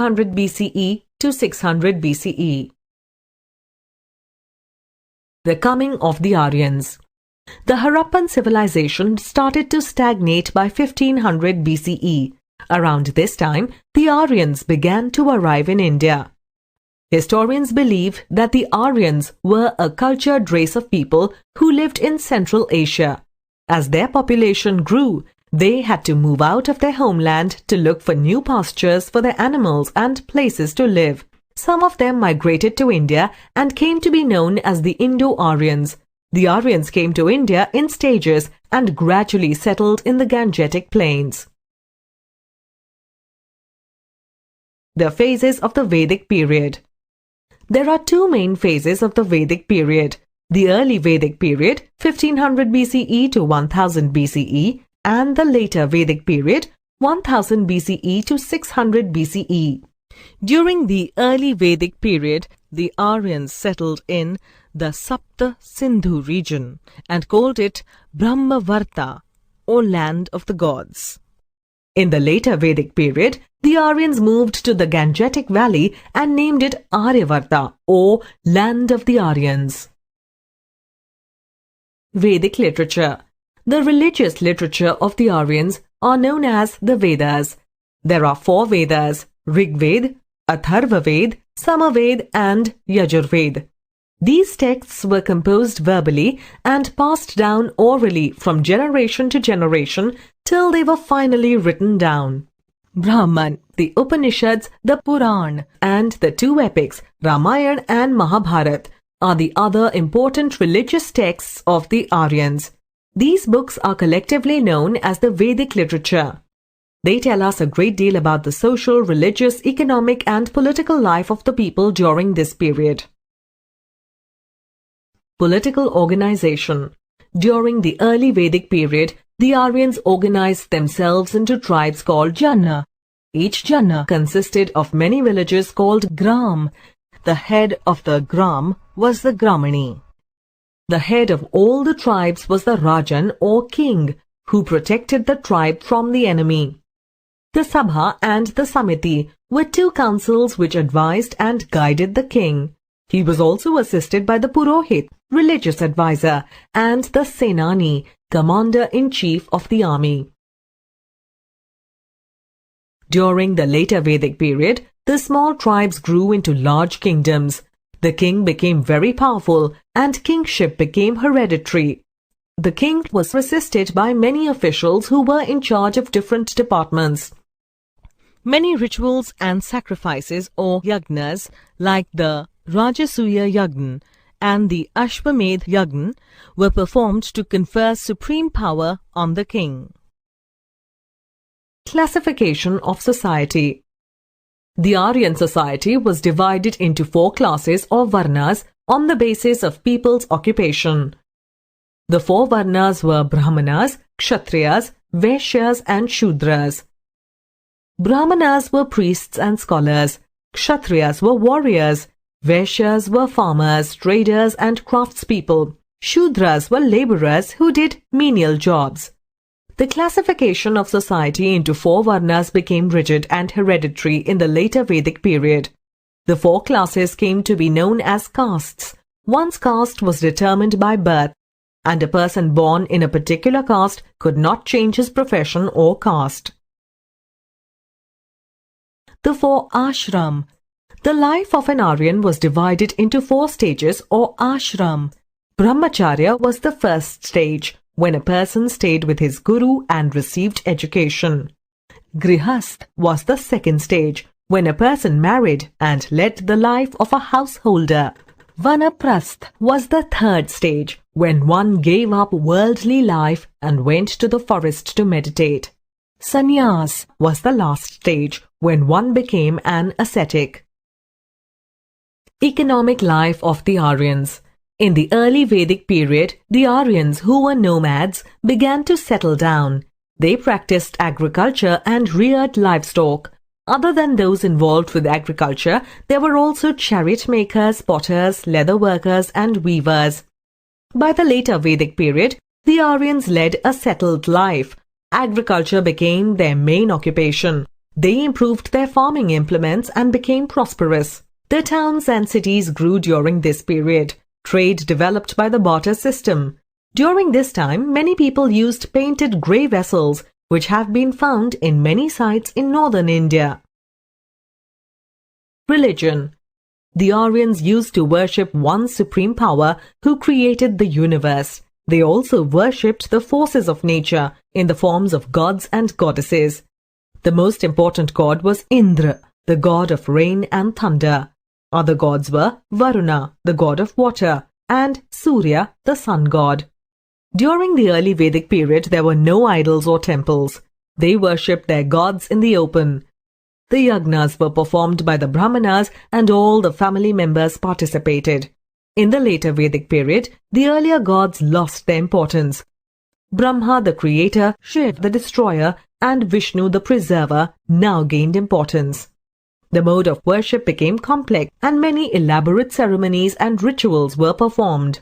500 BCE to 600 BCE. The coming of the Aryans. The Harappan civilization started to stagnate by 1500 BCE. Around this time, the Aryans began to arrive in India. Historians believe that the Aryans were a cultured race of people who lived in Central Asia. As their population grew, they had to move out of their homeland to look for new pastures for their animals and places to live. Some of them migrated to India and came to be known as the Indo-Aryans. The Aryans came to India in stages and gradually settled in the Gangetic plains. The phases of the Vedic period. There are two main phases of the Vedic period: the early Vedic period, 1500 BCE to 1000 BCE, and the later Vedic period, 1000 BCE to 600 BCE. During the early Vedic period, the Aryans settled in the Sapta Sindhu region and called it Brahmavarta, or land of the gods. In the later Vedic period, the Aryans moved to the Gangetic Valley and named it Aryavarta, or land of the Aryans. Vedic literature. The religious literature of the Aryans are known as the Vedas. There are 4 Vedas: Rigved, Atharvaved, Samaved, and Yajurved. These texts were composed verbally and passed down orally from generation to generation till they were finally written down. Brahman, the Upanishads, the Puran, and the 2 epics, Ramayana and Mahabharata, are the other important religious texts of the Aryans. These books are collectively known as the Vedic literature. They tell us a great deal about the social, religious, economic, and political life of the people during this period. Political organization. During the early Vedic period, the Aryans organized themselves into tribes called Jana. Each Jana consisted of many villages called Gram. The head of the Gram was the Gramani. The head of all the tribes was the Rajan, or king, who protected the tribe from the enemy. The Sabha and the Samiti were 2 councils which advised and guided the king. He was also assisted by the Purohit, religious advisor, and the Senani, commander-in-chief of the army. During the later Vedic period, the small tribes grew into large kingdoms. The king became very powerful and kingship became hereditary. The king was assisted by many officials who were in charge of different departments. Many rituals and sacrifices or yagnas like the Rajasuya Yagna and the Ashwamedh Yagna were performed to confer supreme power on the king. Classification of society. The Aryan society was divided into 4 classes or varnas on the basis of people's occupation. The 4 varnas were Brahmanas, Kshatriyas, Vaishyas, and Shudras. Brahmanas were priests and scholars, Kshatriyas were warriors, Vaishyas were farmers, traders, and craftspeople. Shudras were laborers who did menial jobs. The classification of society into 4 varnas became rigid and hereditary in the later Vedic period. The 4 classes came to be known as castes. One's caste was determined by birth, and a person born in a particular caste could not change his profession or caste. The 4 ashram. The life of an Aryan was divided into 4 stages or ashram. Brahmacharya was the first stage, when a person stayed with his guru and received education. Grihast was the second stage, when a person married and led the life of a householder. Vanaprasth was the third stage, when one gave up worldly life and went to the forest to meditate. Sannyas was the last stage, when one became an ascetic. Economic life of the Aryans. In the early Vedic period, the Aryans, who were nomads, began to settle down. They practiced agriculture and reared livestock. Other than those involved with agriculture, there were also chariot makers, potters, leather workers, and weavers. By the later Vedic period, the Aryans led a settled life. Agriculture became their main occupation. They improved their farming implements and became prosperous. The towns and cities grew during this period. Trade developed by the barter system. During this time, many people used painted grey vessels, which have been found in many sites in northern India. Religion. The Aryans used to worship one supreme power who created the universe. They also worshipped the forces of nature in the forms of gods and goddesses. The most important god was Indra, the god of rain and thunder. Other gods were Varuna, the god of water, and Surya, the sun god. During the early Vedic period, there were no idols or temples. They worshipped their gods in the open. The yagnas were performed by the brahmanas and all the family members participated. In the later Vedic period, the earlier gods lost their importance. Brahma, the creator, Shiva, the destroyer, and Vishnu, the preserver, now gained importance. The mode of worship became complex and many elaborate ceremonies and rituals were performed.